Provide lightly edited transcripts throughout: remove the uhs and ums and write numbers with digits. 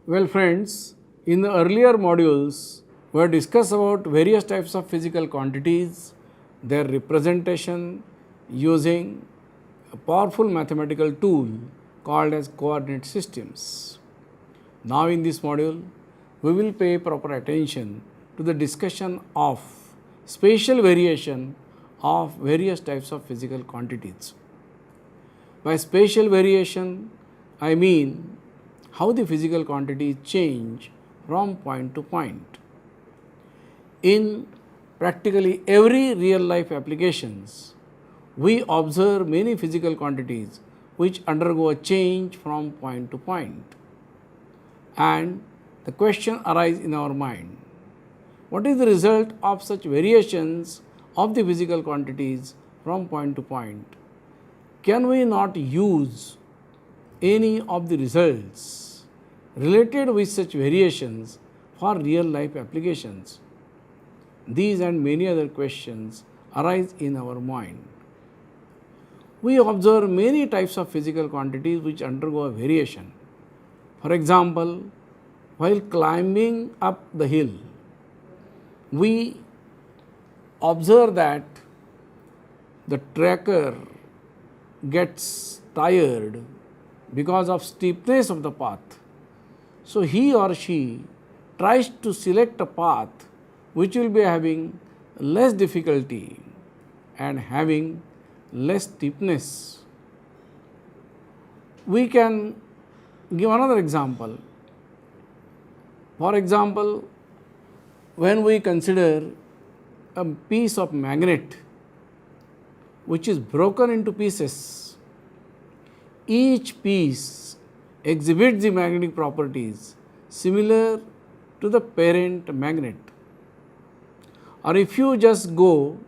Well friends, in the earlier modules, we have discussed about various types of physical quantities, their representation using a powerful mathematical tool called as coordinate systems. Now in this module, we will pay proper attention to the discussion of spatial variation of various types of physical quantities. By spatial variation, I mean how the physical quantities change from point to point. In practically every real life applications, we observe many physical quantities which undergo a change from point to point. And the question arises in our mind, what is the result of such variations of the physical quantities from point to point? Can we not use any of the results related with such variations for real life applications? These and many other questions arise in our mind. We observe many types of physical quantities which undergo a variation. For example, while climbing up the hill, we observe that the trekker gets tired because of steepness of the path. So, he or she tries to select a path which will be having less difficulty and having less steepness. We can give another example. For example, when we consider a piece of magnet which is broken into pieces, each piece exhibits the magnetic properties similar to the parent magnet. Or if you just go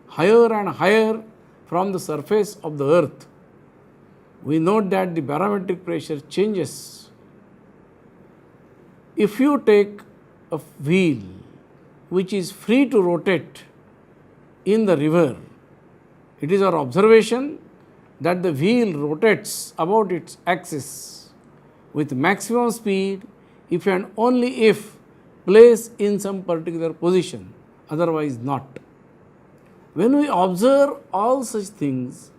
higher and higher from the surface of the earth, we note that the barometric pressure changes. If you take a wheel which is free to rotate in the river, it is our observation that the wheel rotates about its axis with maximum speed if and only if placed in some particular position, otherwise not. When we observe all such things,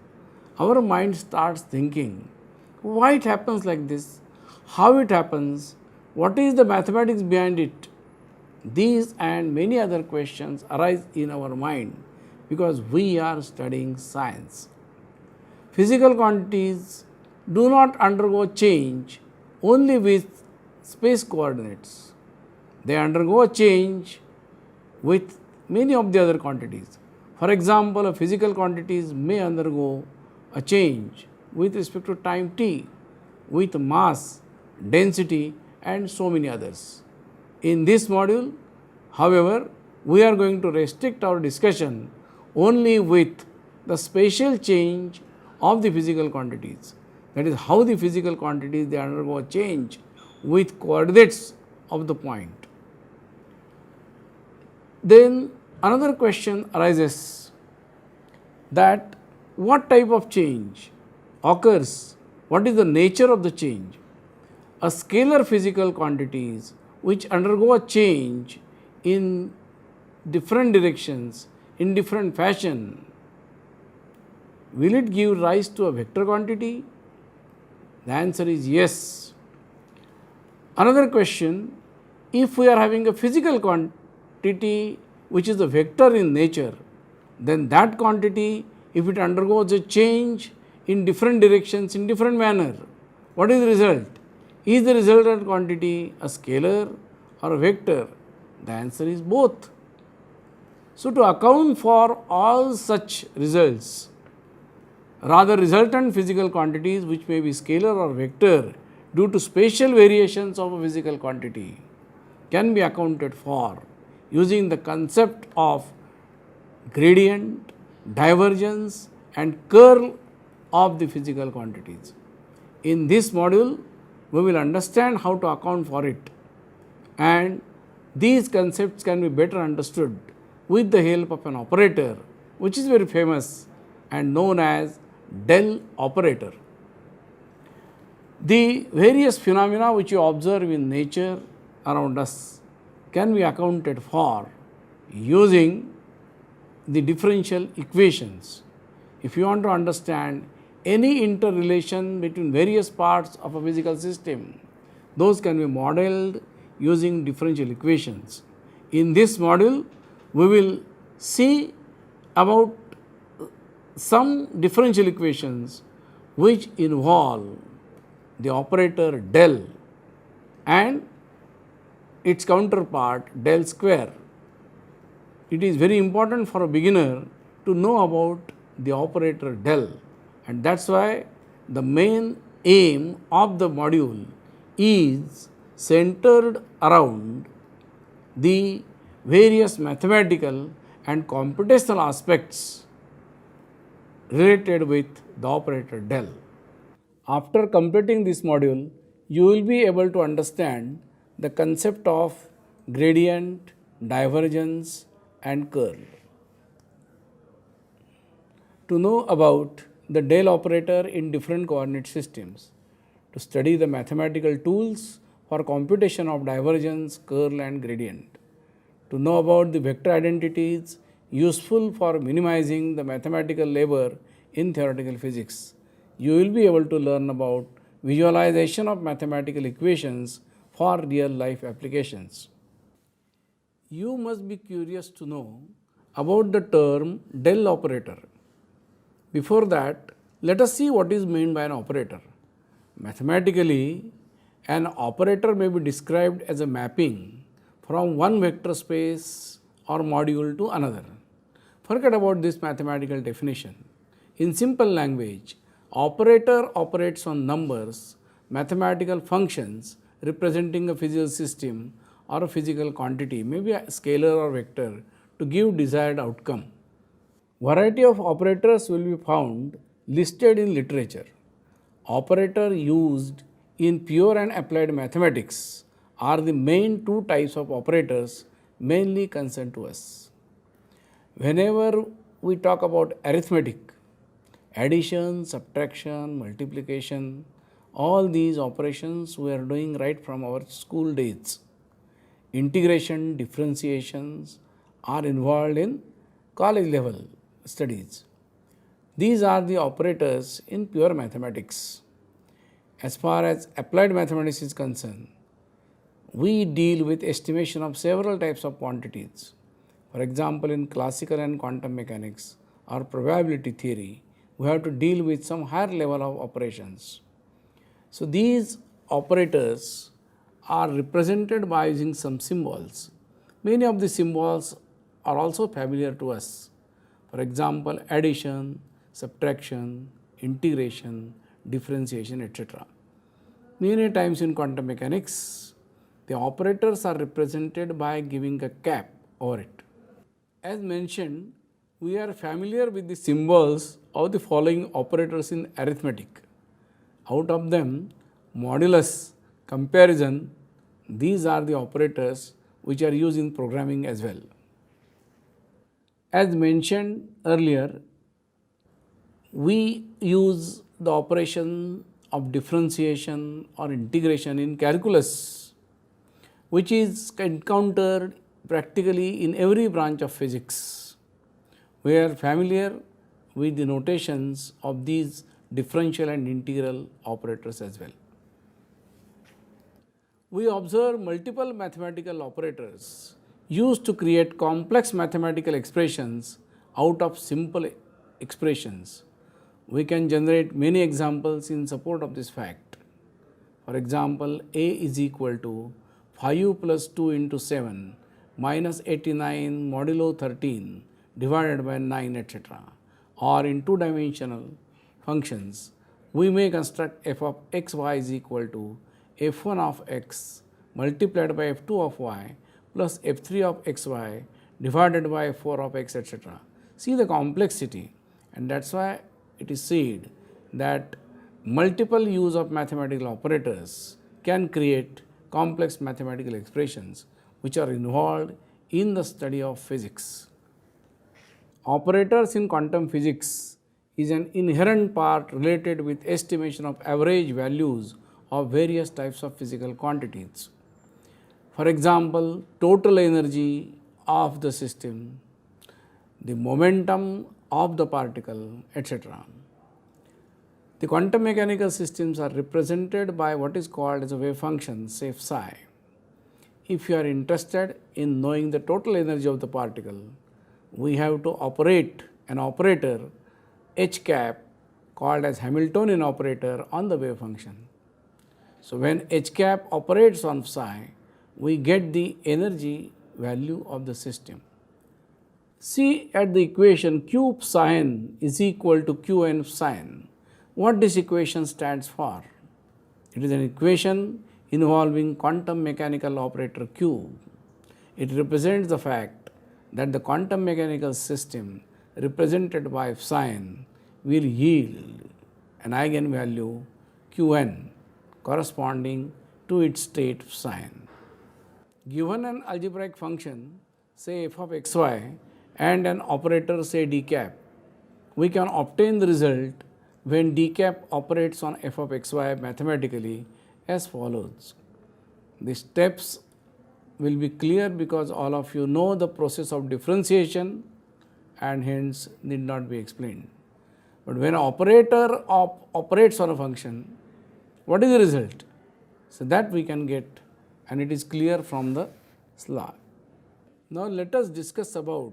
our mind starts thinking, why it happens like this, how it happens, what is the mathematics behind it. These and many other questions arise in our mind because we are studying science. Physical quantities do not undergo change only with space coordinates. They undergo a change with many of the other quantities. For example, a physical quantities may undergo a change with respect to time t, with mass, density and so many others. In this module, however, we are going to restrict our discussion only with the spatial change of the physical quantities. That is how the physical quantities they undergo a change with coordinates of the point. Then another question arises that what type of change occurs, what is the nature of the change. A scalar physical quantities which undergo a change in different directions, in different fashion, will it give rise to a vector quantity? The answer is yes. Another question, if we are having a physical quantity which is a vector in nature, then that quantity, if it undergoes a change in different directions in different manner, what is the result? Is the resultant quantity a scalar or a vector? The answer is both. So, to account for all such results, rather resultant physical quantities which may be scalar or vector due to spatial variations of a physical quantity can be accounted for using the concept of gradient, divergence and curl of the physical quantities. In this module, we will understand how to account for it, and these concepts can be better understood with the help of an operator which is very famous and known as del operator. The various phenomena which you observe in nature around us can be accounted for using the differential equations. If you want to understand any interrelation between various parts of a physical system, those can be modeled using differential equations. In this module, we will see about some differential equations which involve the operator del and its counterpart del square. It is very important for a beginner to know about the operator del, and that is why the main aim of the module is centered around the various mathematical and computational aspects related with the operator del. After completing this module, you will be able to understand the concept of gradient, divergence and curl. To know about the del operator in different coordinate systems, to study the mathematical tools for computation of divergence, curl and gradient, to know about the vector identities useful for minimizing the mathematical labor in theoretical physics, you will be able to learn about visualization of mathematical equations for real life applications. You must be curious to know about the term del operator. Before that, let us see what is meant by an operator. Mathematically, an operator may be described as a mapping from one vector space or module to another. Forget about this mathematical definition. In simple language, operator operates on numbers, mathematical functions representing a physical system or a physical quantity, maybe a scalar or vector, to give desired outcome. Variety of operators will be found listed in literature. Operator used in pure and applied mathematics are the main two types of operators mainly concerned to us. Whenever we talk about arithmetic, addition, subtraction, multiplication, all these operations we are doing right from our school days. Integration, differentiations are involved in college level studies. These are the operators in pure mathematics. As far as applied mathematics is concerned, we deal with estimation of several types of quantities. For example, in classical and quantum mechanics or probability theory, we have to deal with some higher level of operations. So, these operators are represented by using some symbols. Many of the symbols are also familiar to us. For example, addition, subtraction, integration, differentiation, etc. Many times in quantum mechanics, the operators are represented by giving a cap over it. As mentioned, we are familiar with the symbols of the following operators in arithmetic. Out of them, modulus, comparison, these are the operators which are used in programming as well. As mentioned earlier, we use the operation of differentiation or integration in calculus, which is encountered practically in every branch of physics. We are familiar with the notations of these differential and integral operators as well. We observe multiple mathematical operators used to create complex mathematical expressions out of simple expressions. We can generate many examples in support of this fact. For example, A is equal to 5 plus 2 into 7 minus 89 modulo 13 divided by 9, etc. Or in two-dimensional functions, we may construct f of x y is equal to f1 of x multiplied by f2 of y plus f3 of xy divided by f4 of x, etc. See the complexity, and that is why it is said that multiple use of mathematical operators can create complex mathematical expressions which are involved in the study of physics. Operators in quantum physics is an inherent part related with estimation of average values of various types of physical quantities. For example, total energy of the system, the momentum of the particle, etc. The quantum mechanical systems are represented by what is called as a wave function, say psi. If you are interested in knowing the total energy of the particle, we have to operate an operator h cap called as Hamiltonian operator on the wave function. So, when h cap operates on psi, we get the energy value of the system. See at the equation q psi n is equal to q n psi n. What this equation stands for? It is an equation involving quantum mechanical operator q. It represents the fact that the quantum mechanical system represented by psi n will yield an eigenvalue qn corresponding to its state psi n. Given an algebraic function, say f of xy, and an operator, say d cap, we can obtain the result when d cap operates on f of xy mathematically as follows. The steps will be clear because all of you know the process of differentiation and hence need not be explained. But when an operator operates on a function, what is the result? So, that we can get, and it is clear from the slide. Now, let us discuss about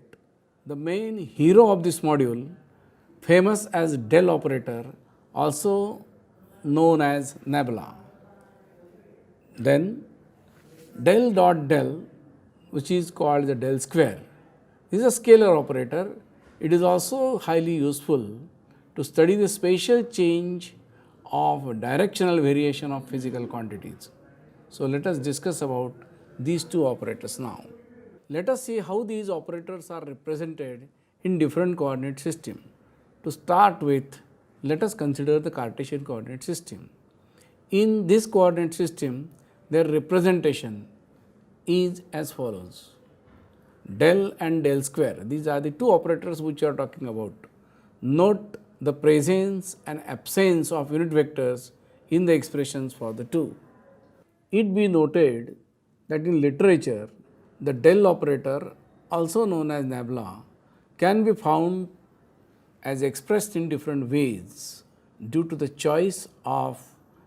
the main hero of this module, famous as del operator, also known as nabla. Then del dot del, which is called the del square, is a scalar operator. It is also highly useful to study the spatial change of directional variation of physical quantities. So, let us discuss about these two operators now. Let us see how these operators are represented in different coordinate system. To start with, let us consider the Cartesian coordinate system. In this coordinate system, their representation is as follows: del and del square. These are the two operators which we are talking about. Note the presence and absence of unit vectors in the expressions for the two. It be noted that in literature, the del operator, also known as nabla, can be found as expressed in different ways due to the choice of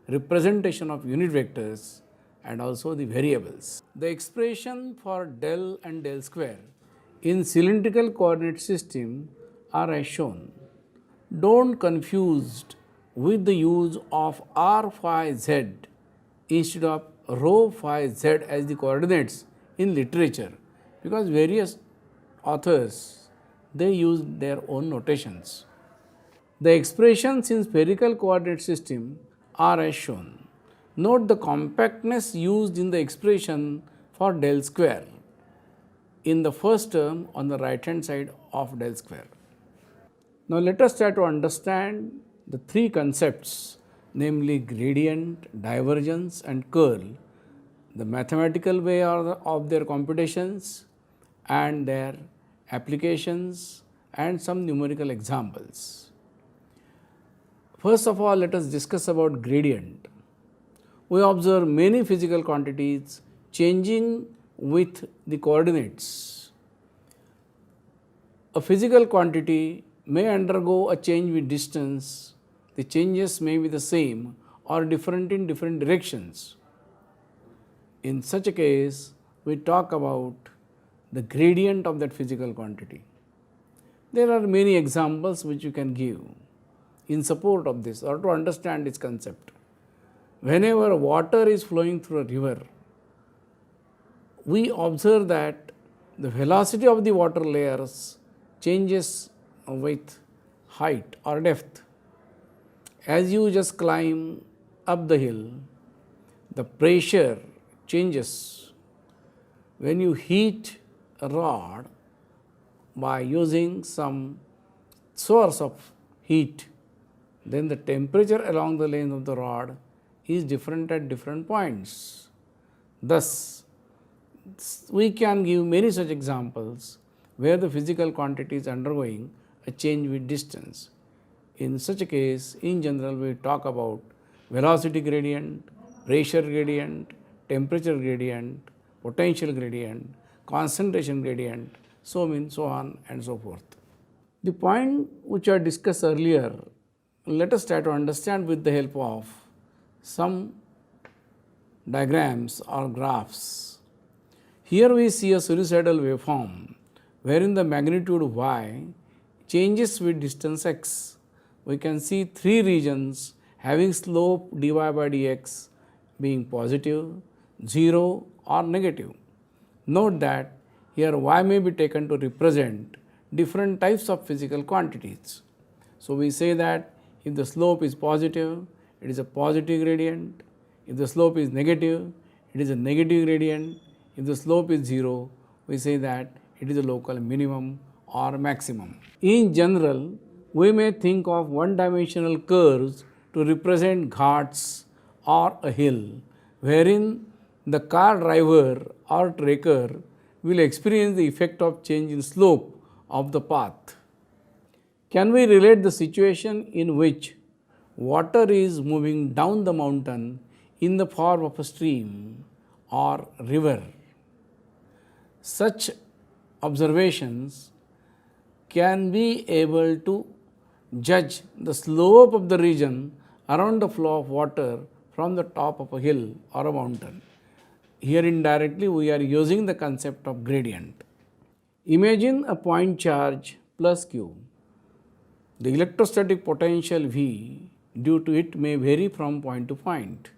representation of unit vectors and also the variables. The expression for del and del square in cylindrical coordinate system are as shown. Don't confuse with the use of r phi z instead of rho phi z as the coordinates in literature, because various authors they use their own notations. The expressions in spherical coordinate system are as shown. Note the compactness used in the expression for del square in the first term on the right hand side of del square. Now, let us try to understand the three concepts, namely gradient, divergence and curl, the mathematical way of their computations and their applications and some numerical examples. First of all, let us discuss about gradient. We observe many physical quantities changing with the coordinates. A physical quantity may undergo a change with distance. The changes may be the same or different in different directions. In such a case, we talk about the gradient of that physical quantity. There are many examples which you can give in support of this or to understand this concept. Whenever water is flowing through a river, we observe that the velocity of the water layers changes with height or depth. As you just climb up the hill, the pressure changes. When you heat a rod by using some source of heat, then the temperature along the length of the rod is different at different points. Thus, we can give many such examples where the physical quantity is undergoing a change with distance. In such a case, in general, we talk about velocity gradient, pressure gradient, temperature gradient, potential gradient, concentration gradient, so on and so forth. The point which I discussed earlier, let us try to understand with the help of some diagrams or graphs. Here we see a sinusoidal waveform wherein the magnitude y changes with distance x. We can see three regions having slope dy by dx being positive, 0 or negative. Note that here y may be taken to represent different types of physical quantities. So, we say that if the slope is positive, it is a positive gradient. If the slope is negative, it is a negative gradient. If the slope is 0, we say that it is a local minimum or maximum. In general, we may think of one-dimensional curves to represent ghats or a hill, wherein the car driver or trekker will experience the effect of change in slope of the path. Can we relate the situation in which water is moving down the mountain in the form of a stream or river? Such observations can be able to judge the slope of the region around the flow of water from the top of a hill or a mountain. Here indirectly we are using the concept of gradient. Imagine a point charge plus q. The electrostatic potential V due to it may vary from point to point.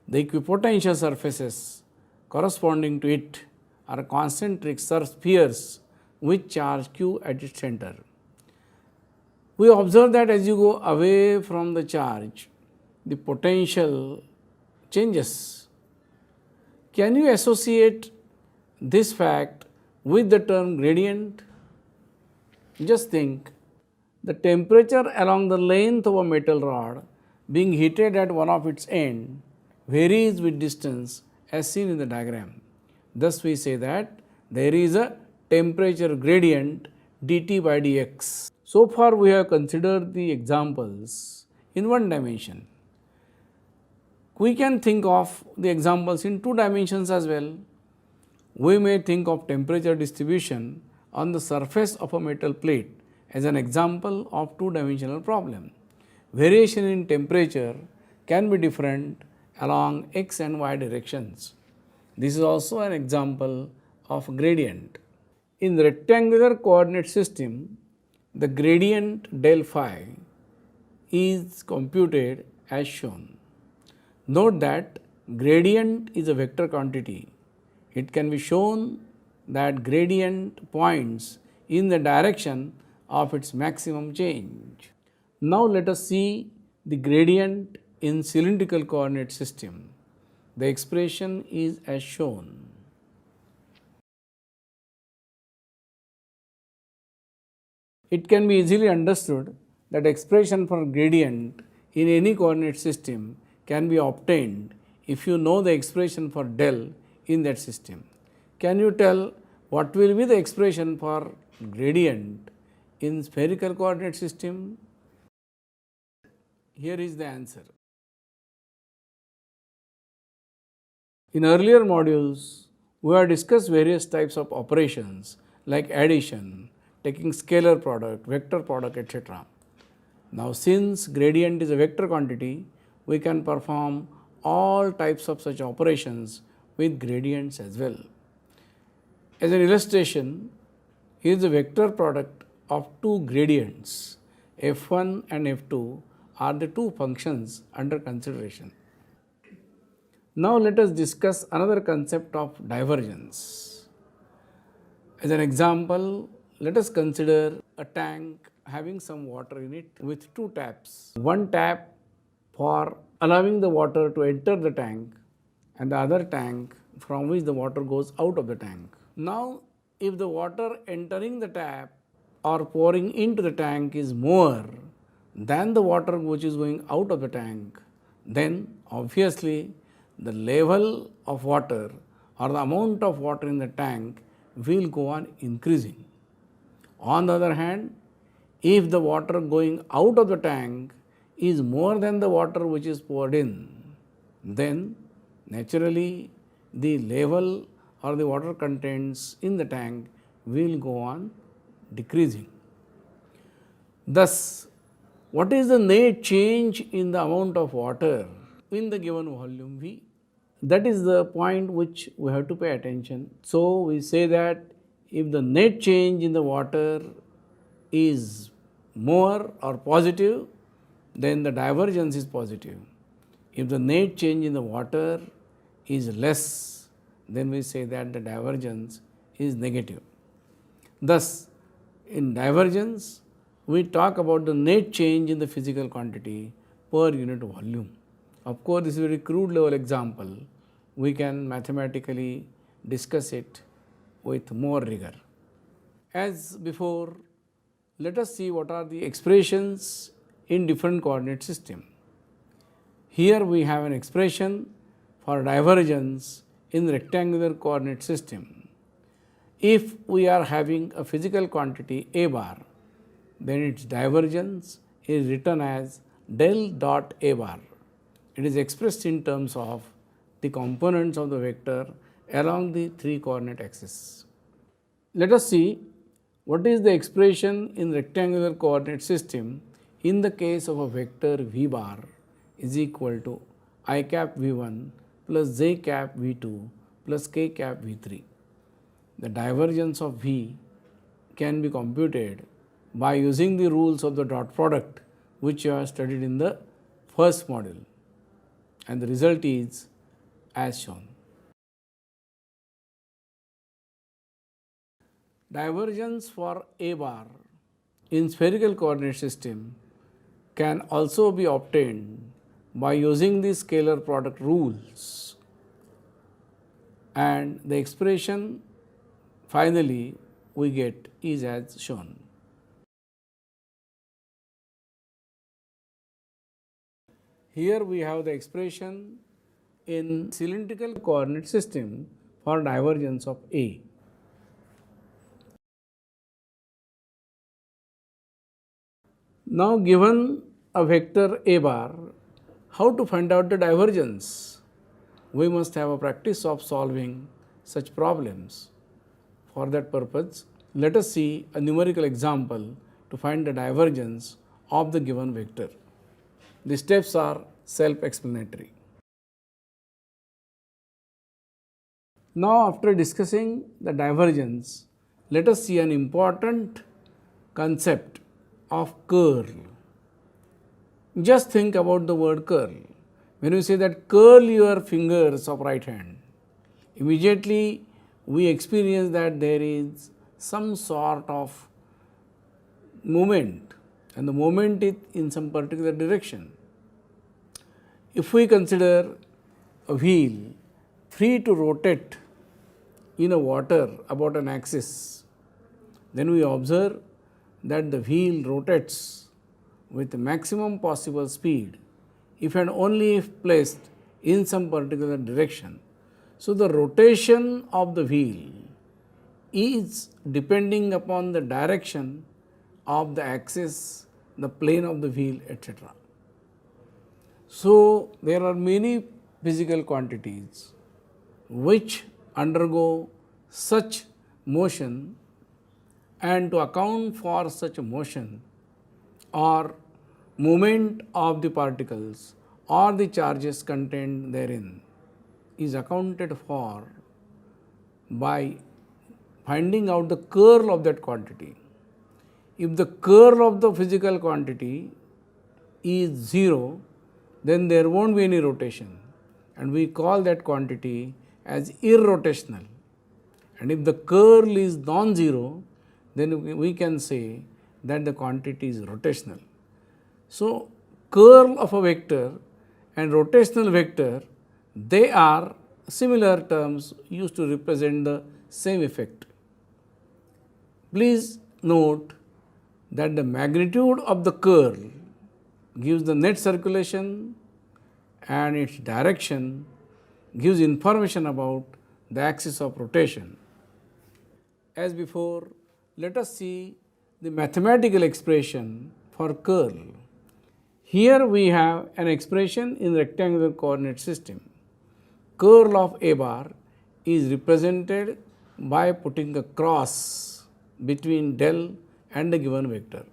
The equipotential surfaces corresponding to it are concentric spheres with charge q at its center. We observe that as you go away from the charge, the potential changes. Can you associate this fact with the term gradient? Just think, the temperature along the length of a metal rod being heated at one of its ends varies with distance as seen in the diagram. Thus, we say that there is a temperature gradient dt by dx. So far, we have considered the examples in one dimension. We can think of the examples in two dimensions as well. We may think of temperature distribution on the surface of a metal plate as an example of two-dimensional problem. Variation in temperature can be different along x and y directions. This is also an example of gradient. In the rectangular coordinate system, the gradient del phi is computed as shown. Note that gradient is a vector quantity. It can be shown that gradient points in the direction of its maximum change. Now let us see the gradient in cylindrical coordinate system. The expression is as shown. It can be easily understood that expression for gradient in any coordinate system can be obtained if you know the expression for del in that system. Can you tell what will be the expression for gradient in spherical coordinate system? Here is the answer. In earlier modules, we have discussed various types of operations like addition, taking scalar product, vector product, etc. Now, since gradient is a vector quantity, we can perform all types of such operations with gradients as well. As an illustration, here is the vector product of two gradients, f1 and f2 are the two functions under consideration. Now, let us discuss another concept of divergence. As an example, let us consider a tank having some water in it with two taps. One tap for allowing the water to enter the tank and the other tank from which the water goes out of the tank. Now, if the water entering the tap or pouring into the tank is more, than the water which is going out of the tank, then obviously the level of water or the amount of water in the tank will go on increasing. On the other hand, if the water going out of the tank is more than the water which is poured in, then naturally the level or the water contents in the tank will go on decreasing. Thus, what is the net change in the amount of water in the given volume V? That is the point which we have to pay attention. So, we say that if the net change in the water is more or positive, then the divergence is positive. If the net change in the water is less, then we say that the divergence is negative. Thus, in divergence, we talk about the net change in the physical quantity per unit volume. Of course, this is a very crude level example. We can mathematically discuss it with more rigor. As before, let us see what are the expressions in different coordinate system. Here we have an expression for divergence in the rectangular coordinate system. If we are having a physical quantity A bar, then its divergence is written as del dot A bar. It is expressed in terms of the components of the vector along the 3 coordinate axis. Let us see what is the expression in rectangular coordinate system in the case of a vector V bar is equal to I cap V1 plus j cap V2 plus k cap V3. The divergence of V can be computed by using the rules of the dot product which you have studied in the first module, and the result is as shown. Divergence for A bar in spherical coordinate system can also be obtained by using the scalar product rules, and the expression finally we get is as shown. Here we have the expression in cylindrical coordinate system for divergence of A. Now, given a vector A bar, how to find out the divergence? We must have a practice of solving such problems. For that purpose, let us see a numerical example to find the divergence of the given vector. The steps are self-explanatory. Now, after discussing the divergence, let us see an important concept of curl. Just think about the word curl. When we say that curl your fingers of right hand, immediately we experience that there is some sort of movement, and the movement is in some particular direction. If we consider a wheel free to rotate in a water about an axis, then we observe that the wheel rotates with the maximum possible speed if and only if placed in some particular direction. So, the rotation of the wheel is depending upon the direction of the axis, the plane of the wheel, etc. So, there are many physical quantities which undergo such motion, and to account for such a motion or movement of the particles or the charges contained therein is accounted for by finding out the curl of that quantity. If the curl of the physical quantity is 0, then there won't be any rotation, and we call that quantity as irrotational. And if the curl is non-zero, then we can say that the quantity is rotational. So, curl of a vector and rotational vector, they are similar terms used to represent the same effect. Please note that the magnitude of the curl gives the net circulation and its direction gives information about the axis of rotation. As before, let us see the mathematical expression for curl. Here we have an expression in rectangular coordinate system. Curl of A bar is represented by putting a cross between del and a given vector.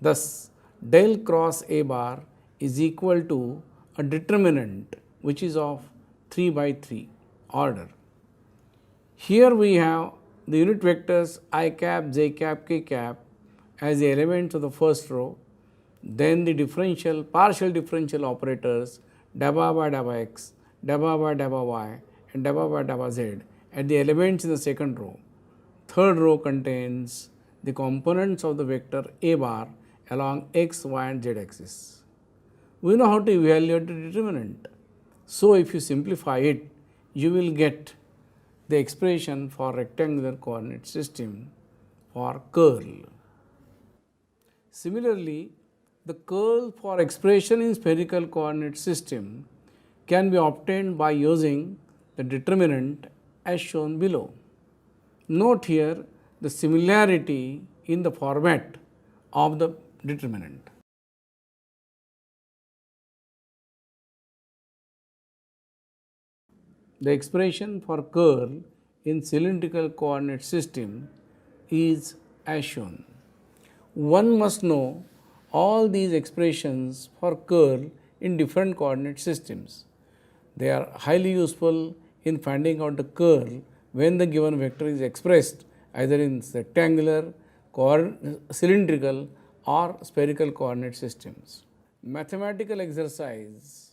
Thus, del cross A bar is equal to a determinant which is of 3 by 3 order. Here we have the unit vectors I cap, j cap, k cap as the elements of the first row, then the partial differential operators dabba by dabba x, dabba by dabba y and dabba by dabba z at the elements in the second row. Third row contains the components of the vector A bar along x, y and z axis. We know how to evaluate the determinant. So, if you simplify it, you will get the expression for rectangular coordinate system for curl. Similarly, the curl for expression in spherical coordinate system can be obtained by using the determinant as shown below. Note here the similarity in the format of the determinant. The expression for curl in cylindrical coordinate system is as shown. One must know all these expressions for curl in different coordinate systems. They are highly useful in finding out the curl when the given vector is expressed either in rectangular, cylindrical or spherical coordinate systems. Mathematical exercise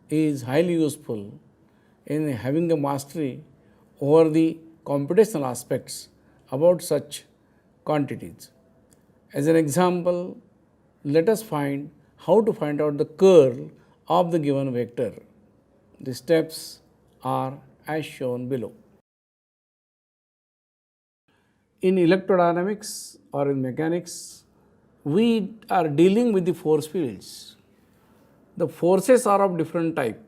is highly useful in having a mastery over the computational aspects about such quantities. As an example, let us find how to find out the curl of the given vector. The steps are as shown below. In electrodynamics or in mechanics, we are dealing with the force fields. The forces are of different type.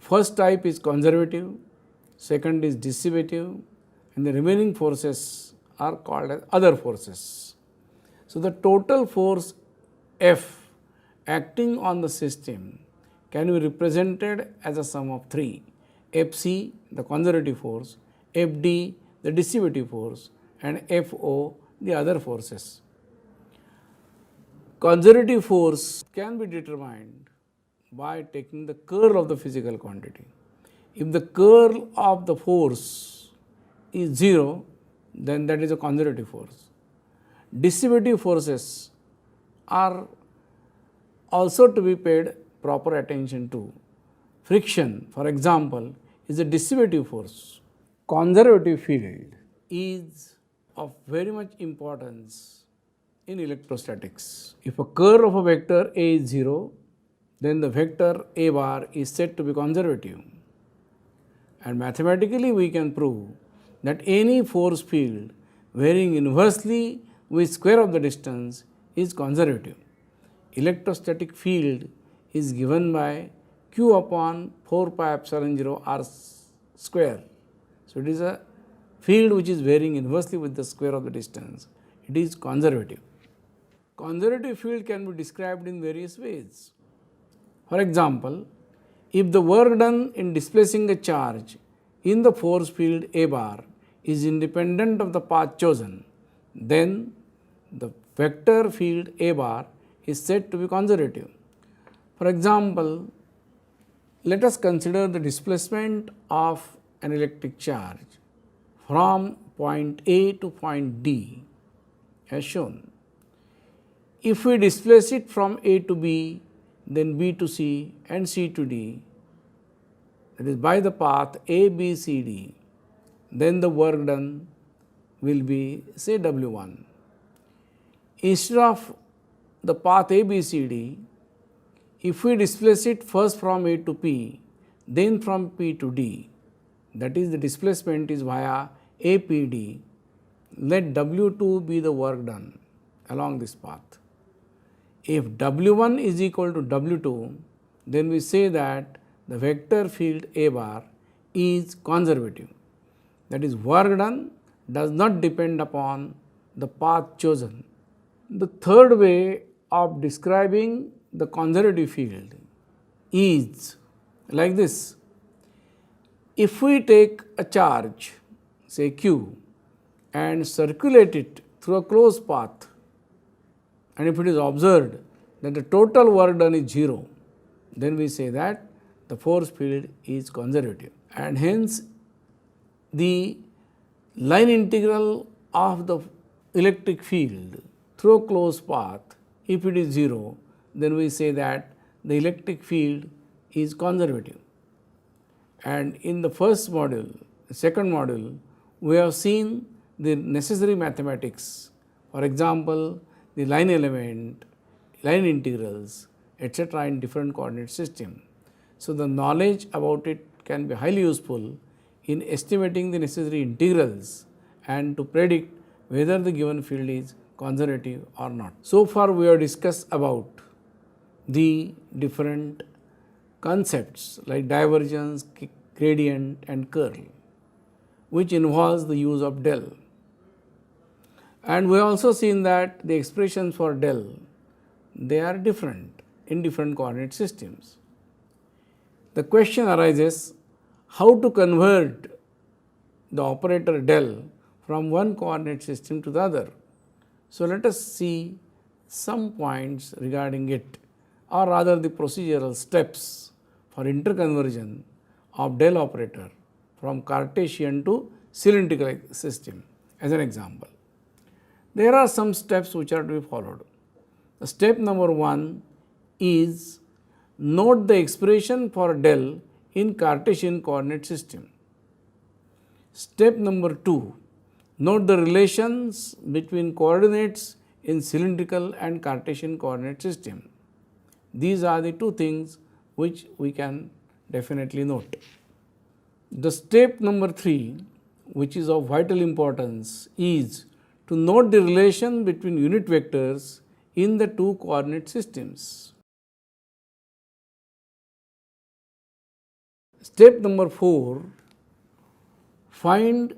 First type is conservative, second is dissipative, and the remaining forces are called as other forces. So, the total force F acting on the system can be represented as a sum of three: Fc, the conservative force, Fd, the dissipative force, and Fo, the other forces. Conservative force can be determined by taking the curl of the physical quantity. If the curl of the force is 0, then that is a conservative force. Dissipative forces are also to be paid proper attention to. Friction, for example, is a dissipative force. Conservative field is of very much importance in electrostatics. If a curl of a vector A is 0, then the vector A bar is said to be conservative. And mathematically we can prove that any force field varying inversely with square of the distance is conservative. Electrostatic field is given by Q upon 4 pi epsilon 0 r square. So, it is a field which is varying inversely with the square of the distance. It is conservative. Conservative field can be described in various ways. For example, if the work done in displacing a charge in the force field A bar is independent of the path chosen, then the vector field A bar is said to be conservative. For example, let us consider the displacement of an electric charge from point A to point D as shown. If we displace it from A to B, then B to C and C to D, that is by the path A, B, C, D, then the work done will be say W1. Instead of the path A, B, C, D, if we displace it first from A to P, then from P to D, that is the displacement is via APD, let W2 be the work done along this path. If W1 is equal to W2, then we say that the vector field A bar is conservative. That is, work done does not depend upon the path chosen. The third way of describing the conservative field is like this. If we take a charge, say Q, and circulate it through a closed path, and if it is observed that the total work done is 0, then we say that the force field is conservative, and hence the line integral of the electric field through a closed path, if it is 0, then we say that the electric field is conservative. And in the first module, the second module, we have seen the necessary mathematics, for example, the line element, line integrals, etc. in different coordinate system. So, the knowledge about it can be highly useful in estimating the necessary integrals and to predict whether the given field is conservative or not. So far we have discussed about the different concepts like divergence, gradient and curl, which involves the use of del. And we have also seen that the expressions for del, they are different in different coordinate systems. The question arises how to convert the operator del from one coordinate system to the other. So, let us see some points regarding it, or rather the procedural steps for interconversion of del operator from Cartesian to cylindrical system as an example. There are some steps which are to be followed. Step number 1 is note the expression for del in Cartesian coordinate system. Step number 2, note the relations between coordinates in cylindrical and Cartesian coordinate system. These are the two things which we can definitely note. The step number 3, which is of vital importance, is to note the relation between unit vectors in the two coordinate systems. Step number 4, find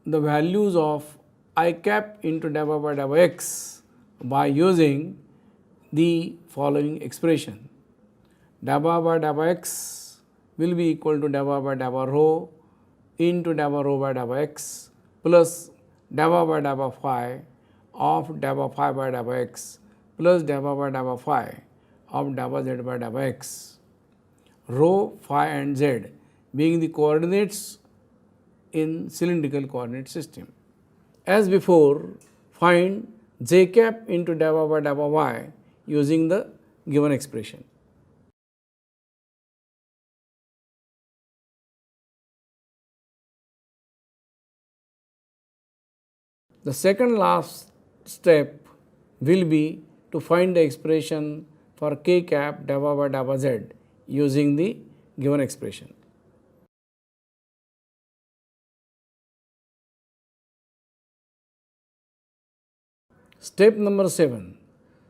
the values of I cap into dava by dava x by using the following expression. Dava by dava x will be equal to dava by dava rho into dava rho by dava x plus dava by dava phi of dava phi by dava x plus dava by dava phi of dava z by dava x. Rho, phi and z being the coordinates in cylindrical coordinate system. As before, find j cap into dava by dava y using the given expression. The second last step will be to find the expression for k cap dava by dava z using the given expression. Step number 7,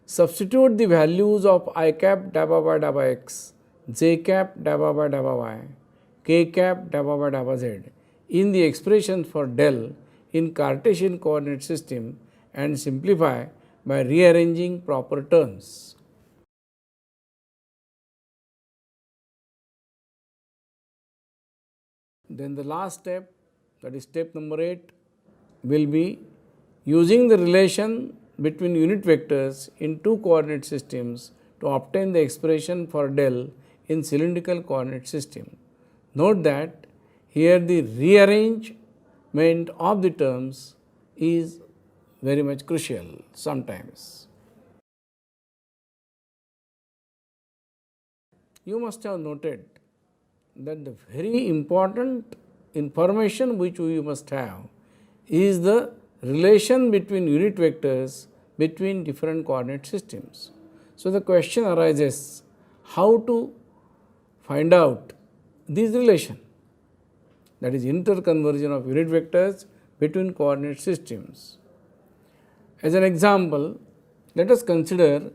substitute the values of I cap dava by dava x, j cap dava by dava y, k cap dava by dava z in the expression for del in Cartesian coordinate system and simplify by rearranging proper terms. Then the last step, that is step number 8, will be using the relation between unit vectors in two coordinate systems to obtain the expression for del in cylindrical coordinate system. Note that here the rearrangement of the terms is very much crucial sometimes. You must have noted that the very important information which we must have is the relation between unit vectors between different coordinate systems. So, the question arises how to find out this relation, that is interconversion of unit vectors between coordinate systems. As an example, let us consider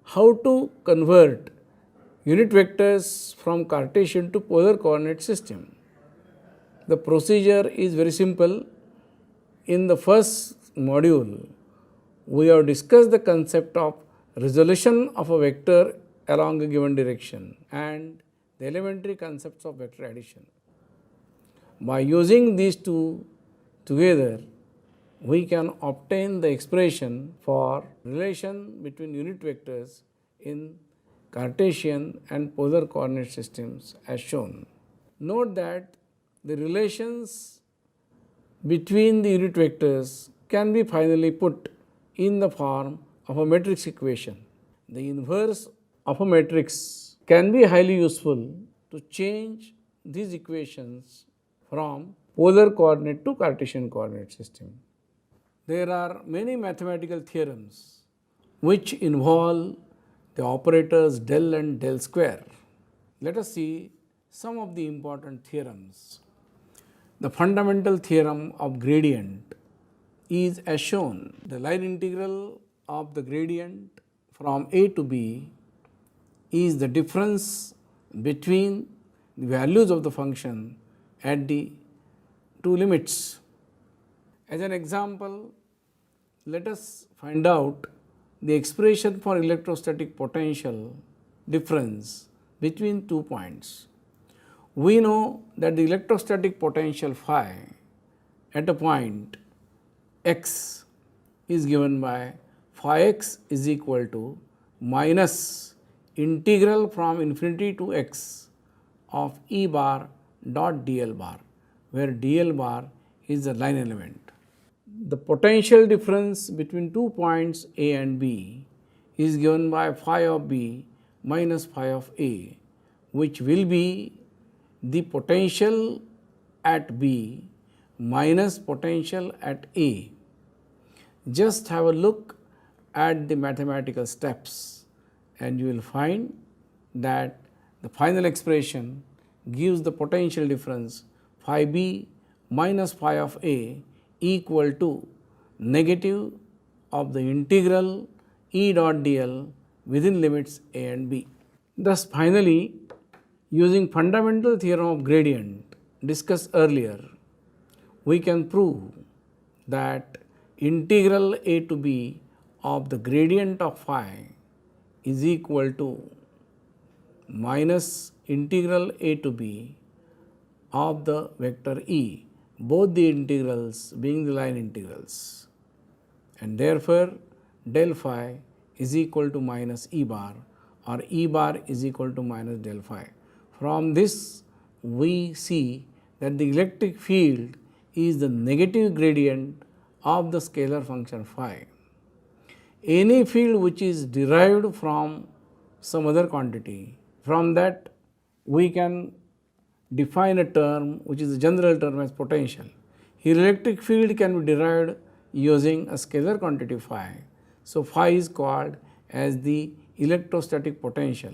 how to convert unit vectors from Cartesian to polar coordinate system. The procedure is very simple. In the first module, we have discussed the concept of resolution of a vector along a given direction and the elementary concepts of vector addition. By using these two together, we can obtain the expression for relation between unit vectors in Cartesian and polar coordinate systems as shown. Note that the relations between the unit vectors can be finally put in the form of a matrix equation. The inverse of a matrix can be highly useful to change these equations from polar coordinate to Cartesian coordinate system. There are many mathematical theorems which involve the operators del and del square. Let us see some of the important theorems. The fundamental theorem of gradient is as shown. The line integral of the gradient from a to b is the difference between the values of the function at the two limits. As an example, let us find out the expression for electrostatic potential difference between 2 points. We know that the electrostatic potential phi at a point x is given by phi x is equal to minus integral from infinity to x of E bar dot dl bar, where dl bar is the line element. The potential difference between 2 points A and B is given by phi of B minus phi of A, which will be the potential at B minus potential at A. Just have a look at the mathematical steps and you will find that the final expression gives the potential difference phi B minus phi of A equal to negative of the integral E dot dl within limits A and B. Thus, finally, using fundamental theorem of gradient discussed earlier, we can prove that integral A to B of the gradient of phi is equal to minus integral A to B of the vector E, both the integrals being the line integrals, and therefore del phi is equal to minus E bar or E bar is equal to minus del phi. From this we see that the electric field is the negative gradient of the scalar function phi. Any field which is derived from some other quantity, from that we can define a term which is a general term as potential. Here electric field can be derived using a scalar quantity phi. So, phi is called as the electrostatic potential.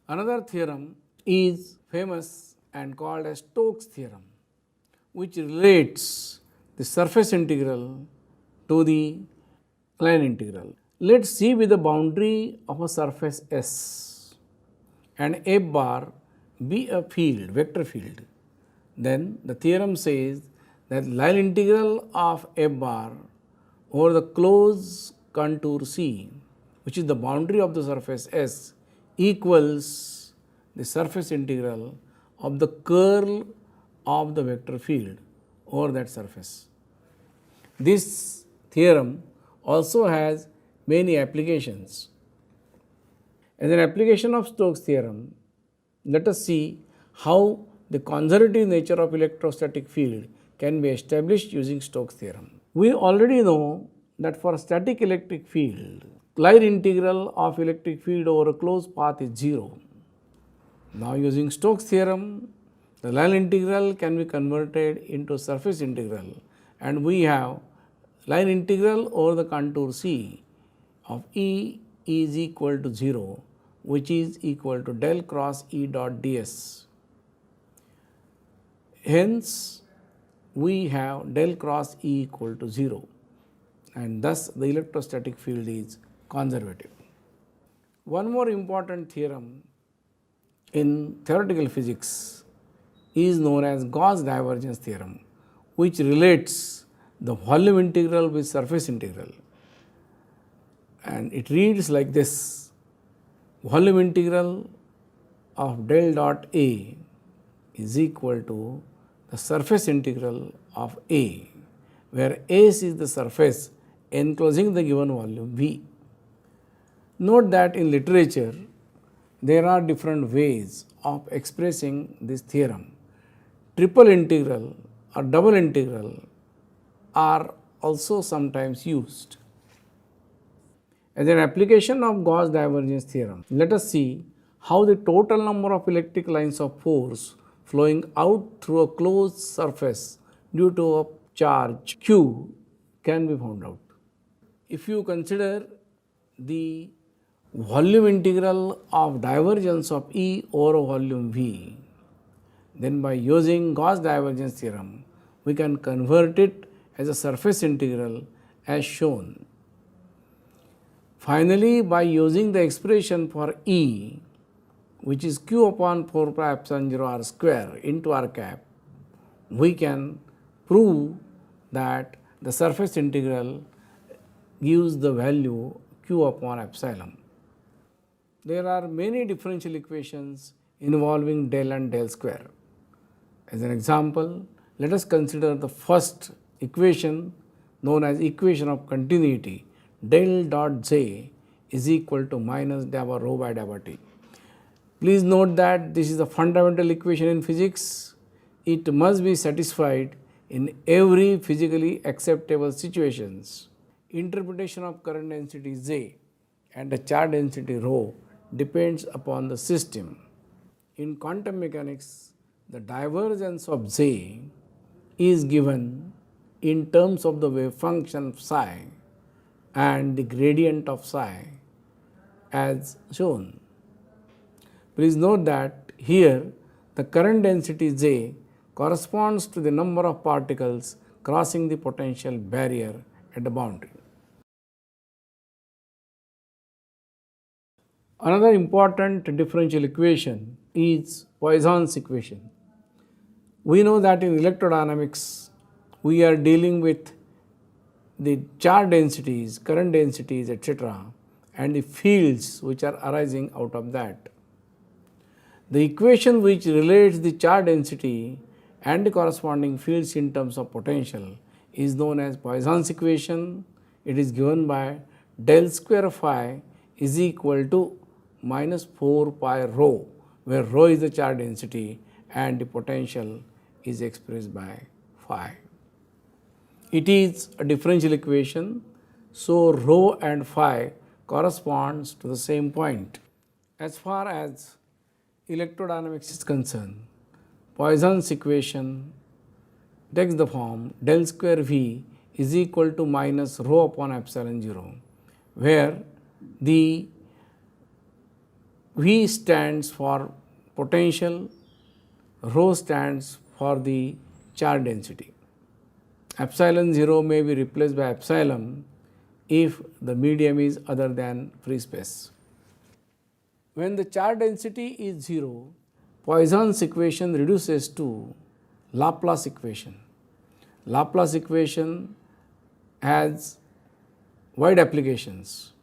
Another theorem is famous and called as Stokes theorem, which relates the surface integral to the line integral. Let us see with the boundary of a surface S and F bar be a field, vector field. Then the theorem says that line integral of F bar over the closed contour C, which is the boundary of the surface S, equals the surface integral of the curl of the vector field over that surface. This theorem also has many applications. As an application of Stokes theorem, let us see how the conservative nature of electrostatic field can be established using Stokes theorem. We already know that for a static electric field, line integral of electric field over a closed path is 0. Now, using Stokes theorem, the line integral can be converted into surface integral, and we have line integral over the contour C of E is equal to 0, which is equal to del cross E dot ds. Hence, we have del cross E equal to 0, and thus the electrostatic field is conservative. One more important theorem in theoretical physics is known as Gauss divergence theorem, which relates the volume integral with surface integral. And it reads like this: volume integral of del dot A is equal to the surface integral of A, where S is the surface enclosing the given volume V. Note that in literature there are different ways of expressing this theorem. Triple integral or double integral are also sometimes used. As an application of Gauss divergence theorem, let us see how the total number of electric lines of force flowing out through a closed surface due to a charge Q can be found out. If you consider the volume integral of divergence of E over volume V, then by using Gauss divergence theorem, we can convert it as a surface integral as shown. Finally, by using the expression for E, which is Q upon 4 pi epsilon 0 r square into r cap, we can prove that the surface integral gives the value Q upon epsilon. There are many differential equations involving del and del square. As an example, let us consider the first equation known as equation of continuity, del dot j is equal to minus dabba rho by dabba t. Please note that this is a fundamental equation in physics. It must be satisfied in every physically acceptable situations. Interpretation of current density J and the charge density rho depends upon the system. In quantum mechanics, the divergence of J is given in terms of the wave function psi and the gradient of psi as shown. Please note that here the current density J corresponds to the number of particles crossing the potential barrier at the boundary. Another important differential equation is Poisson's equation. We know that in electrodynamics we are dealing with the charge densities, current densities, etc., and the fields which are arising out of that. The equation which relates the charge density and the corresponding fields in terms of potential is known as Poisson's equation. It is given by del square phi is equal to minus 4 pi rho, where rho is the charge density and the potential is expressed by phi. It is a differential equation, so rho and phi corresponds to the same point. As far as electrodynamics is concerned, Poisson's equation takes the form del square V is equal to minus rho upon epsilon 0, where the V stands for potential, rho stands for the charge density. Epsilon 0 may be replaced by epsilon if the medium is other than free space. When the charge density is 0, Poisson's equation reduces to Laplace equation. Laplace equation has wide applications.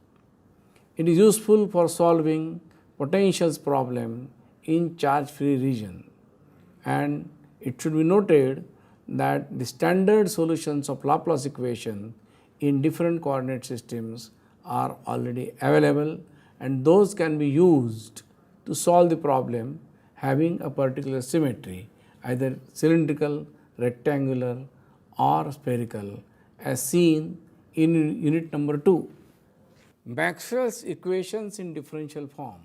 It is useful for solving potentials problem in charge free region, and it should be noted that the standard solutions of Laplace equation in different coordinate systems are already available, and those can be used to solve the problem having a particular symmetry, either cylindrical, rectangular or spherical, as seen in unit number 2. Maxwell's equations in differential form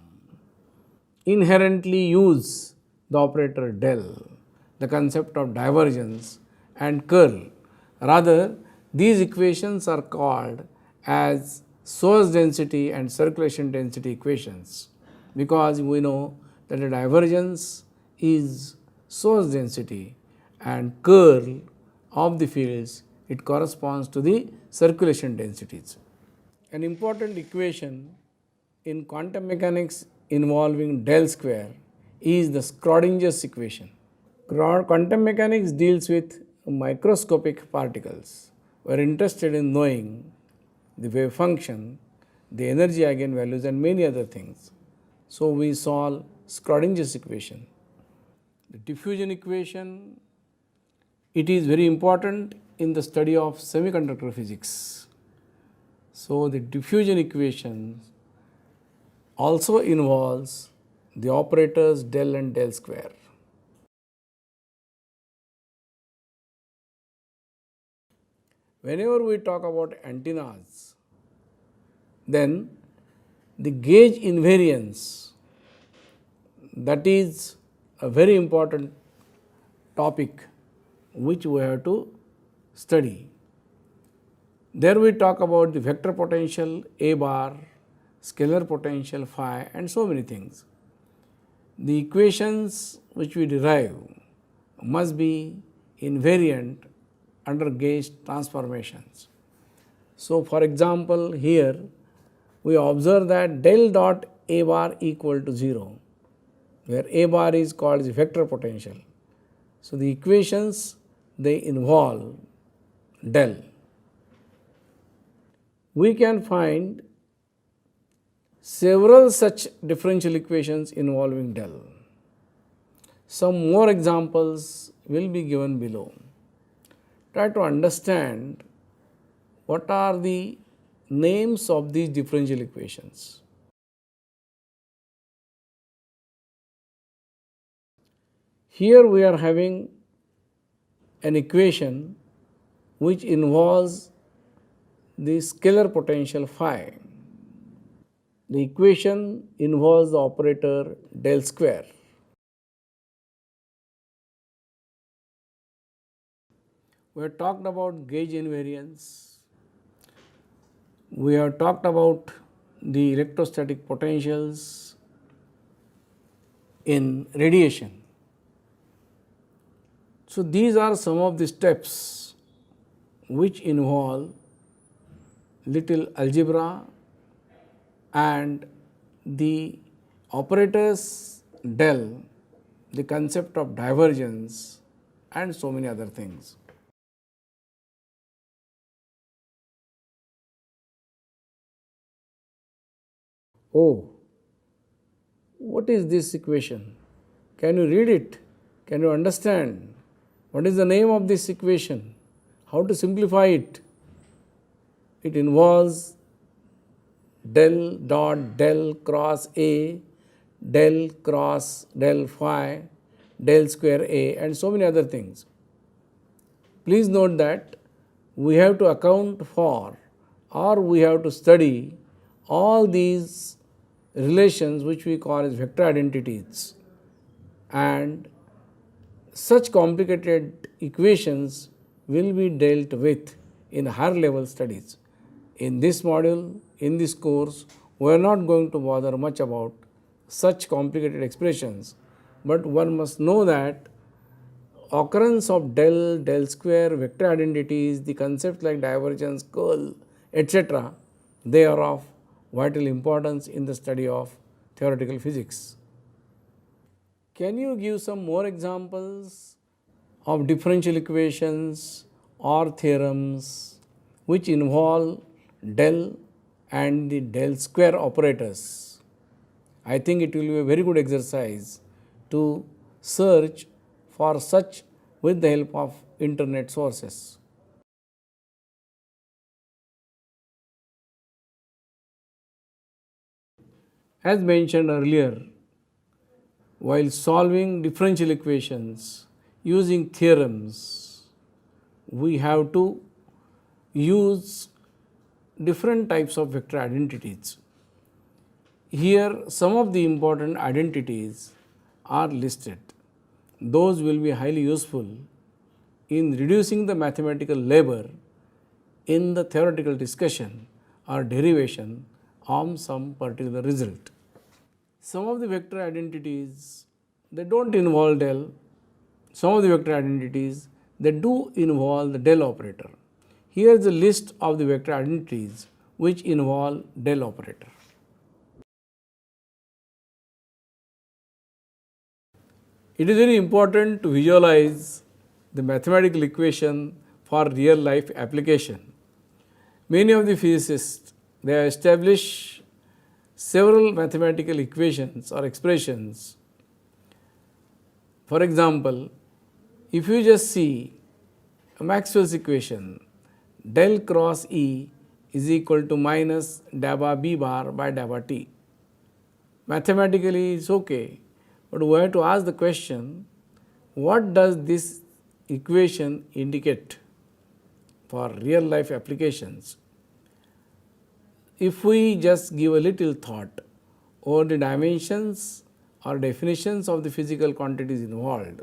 inherently use the operator del, the concept of divergence and curl. Rather, these equations are called as source density and circulation density equations, because we know that the divergence is source density and curl of the fields, it corresponds to the circulation densities. An important equation in quantum mechanics involving del square is the Schrodinger's equation. Quantum mechanics deals with microscopic particles. We are interested in knowing the wave function, the energy eigenvalues and many other things. So, we solve Schrodinger's equation. The diffusion equation, it is very important in the study of semiconductor physics. So, the diffusion equation also involves the operators del and del square. Whenever we talk about antennas, then the gauge invariance, that is a very important topic which we have to study. There we talk about the vector potential A bar, scalar potential phi and so many things. The equations which we derive must be invariant under gauge transformations. So, for example, here we observe that del dot A bar equal to 0, where A bar is called the vector potential. So, the equations they involve del. We can find several such differential equations involving del. Some more examples will be given below. Try to understand what are the names of these differential equations. Here we are having an equation which involves the scalar potential phi. The equation involves the operator del square. We have talked about gauge invariance. We have talked about the electrostatic potentials in radiation. So, these are some of the steps which involve little algebra and the operators del, the concept of divergence and so many other things. Oh, what is this equation? Can you read it? Can you understand? What is the name of this equation? How to simplify it? It involves del dot del cross A, del cross del phi, del square A and so many other things. Please note that we have to account for or we have to study all these relations which we call as vector identities, and such complicated equations will be dealt with in higher level studies. In this module, in this course, we are not going to bother much about such complicated expressions, but one must know that occurrence of del, del square, vector identities, the concepts like divergence, curl, etc., they are of vital importance in the study of theoretical physics. Can you give some more examples of differential equations or theorems which involve del and the del square operators? I think it will be a very good exercise to search for such with the help of internet sources. As mentioned earlier, while solving differential equations using theorems, we have to use different types of vector identities. Here some of the important identities are listed. Those will be highly useful in reducing the mathematical labor in the theoretical discussion or derivation on some particular result. Some of the vector identities, they do not involve del. Some of the vector identities, they do involve the del operator. Here is the list of the vector identities which involve del operator. It is very important to visualize the mathematical equation for real life application. Many of the physicists, they establish several mathematical equations or expressions. For example, if you just see Maxwell's equation, del cross E is equal to minus dabba B bar by dabba T. Mathematically it's okay, but we have to ask the question, what does this equation indicate for real life applications? If we just give a little thought over the dimensions or definitions of the physical quantities involved,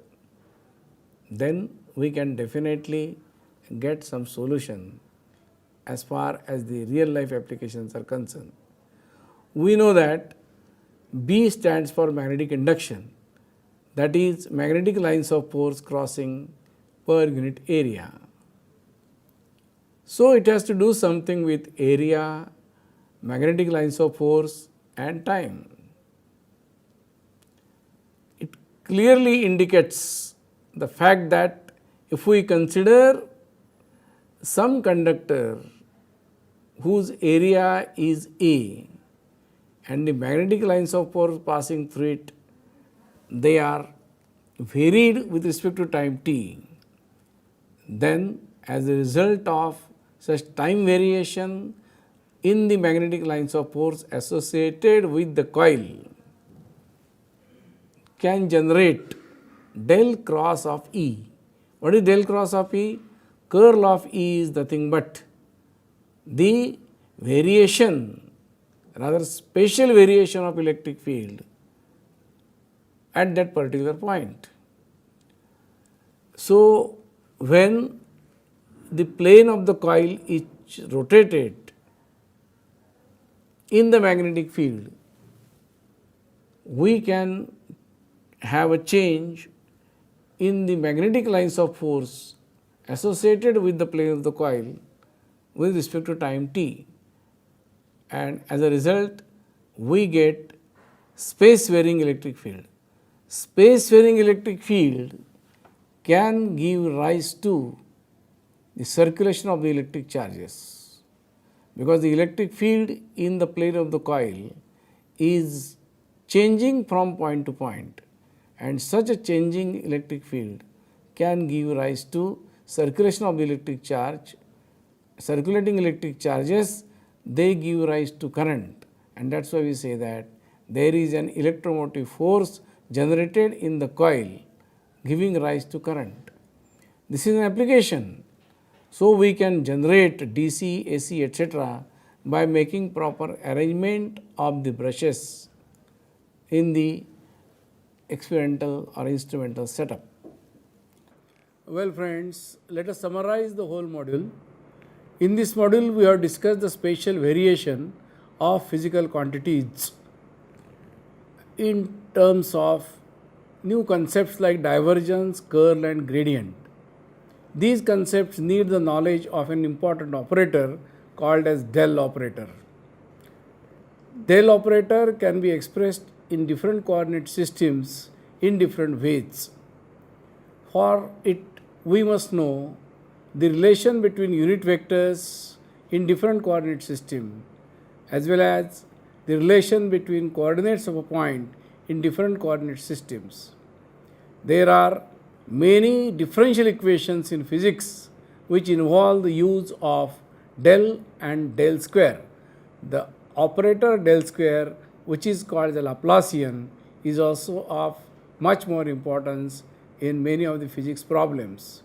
then we can definitely get some solution as far as the real life applications are concerned. We know that B stands for magnetic induction, that is magnetic lines of force crossing per unit area. So, it has to do something with area, magnetic lines of force and time. It clearly indicates the fact that if we consider some conductor whose area is A and the magnetic lines of force passing through it, they are varied with respect to time t, then as a result of such time variation in the magnetic lines of force associated with the coil can generate del cross of E. What is del cross of E? Curl of E is nothing but the variation, rather spatial variation of electric field at that particular point. So, when the plane of the coil is rotated in the magnetic field, we can have a change in the magnetic lines of force associated with the plane of the coil with respect to time t, and as a result we get space varying electric field. Space varying electric field can give rise to the circulation of the electric charges, because the electric field in the plane of the coil is changing from point to point, and such a changing electric field can give rise to circulation of the electric charge. Circulating electric charges, they give rise to current, and that is why we say that there is an electromotive force generated in the coil giving rise to current. This is an application. So, we can generate DC, AC, etc. by making proper arrangement of the brushes in the experimental or instrumental setup. Well friends, let us summarize the whole module. In this module, we have discussed the spatial variation of physical quantities in terms of new concepts like divergence, curl and gradient. These concepts need the knowledge of an important operator called as del operator. Del operator can be expressed in different coordinate systems in different ways. For it, we must know the relation between unit vectors in different coordinate system, as well as the relation between coordinates of a point in different coordinate systems. There are many differential equations in physics which involve the use of del and del square. The operator del square, which is called the Laplacian, is also of much more importance in many of the physics problems.